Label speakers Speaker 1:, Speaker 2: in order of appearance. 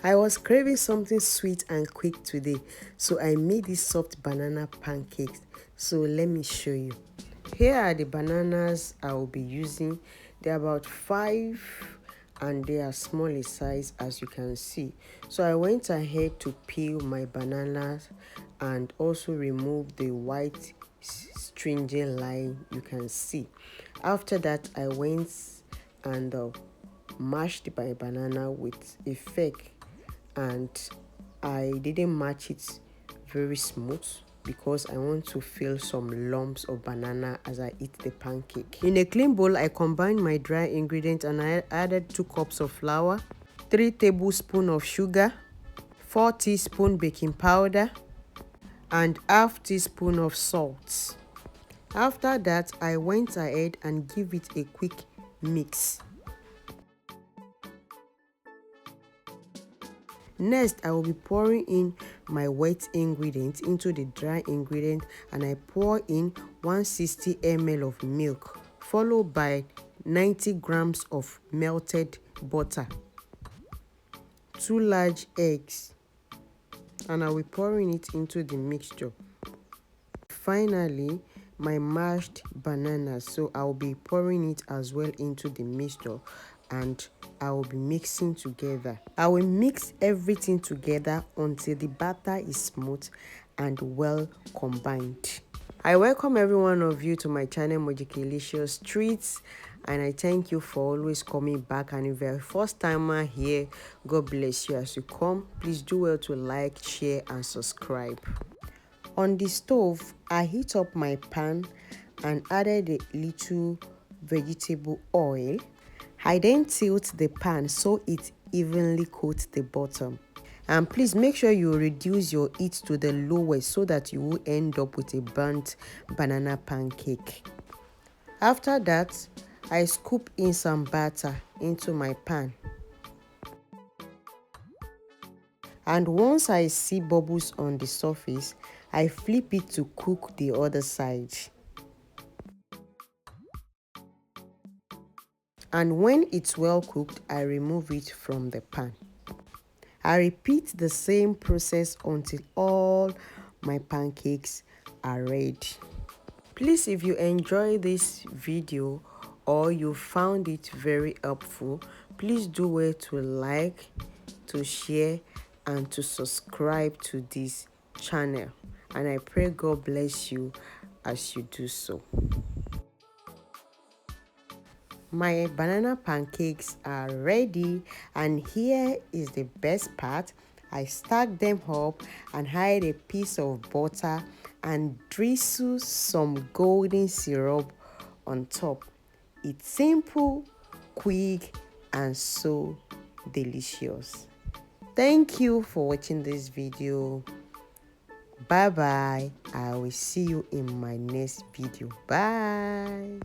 Speaker 1: I was craving something sweet and quick today, so I made these soft banana pancakes. So let me show you. Here are the bananas I will be using. They're about 5 and they are small in size, as you can see. So I went ahead to peel my bananas and also remove the white stringent line you can see. After that, I went and mashed my banana with a fork, and I didn't match it very smooth because I want to feel some lumps of banana as I eat the pancake. In a clean bowl, I combined my dry ingredients and I added 2 cups of flour, 3 tablespoons of sugar, 4 teaspoons baking powder, and half teaspoon of salt. After that, I went ahead and give it a quick mix. Next, I will be pouring in my wet ingredients into the dry ingredient, and I pour in 160 ml of milk, followed by 90 grams of melted butter, 2 large eggs, and I will be pouring it into the mixture. Finally, my mashed bananas, so I will be pouring it as well into the mixture, and I will be mixing together. I will mix everything together until the batter is smooth and well combined. I welcome every one of you to my channel Mojikelicious Treats, and I thank you for always coming back. And if you're a first timer here, God bless you as you come. Please do well to like, share and subscribe. On the stove, I heat up my pan and added a little vegetable oil. I then tilt the pan so it evenly coats the bottom. And please make sure you reduce your heat to the lowest so that you will end up with a burnt banana pancake. After that, I scoop in some batter into my pan. And once I see bubbles on the surface, I flip it to cook the other side. And when it's well cooked, I remove it from the pan. I repeat the same process until all my pancakes are ready. Please, if you enjoy this video or you found it very helpful, please do well to like, to share and to subscribe to this channel, and I pray God bless you as you do so. My banana pancakes are ready, and here is the best part. I stack them up and hide a piece of butter and drizzle some golden syrup on top. It's simple, quick and so delicious. Thank you for watching this video. Bye bye. I will see you in my next video. Bye.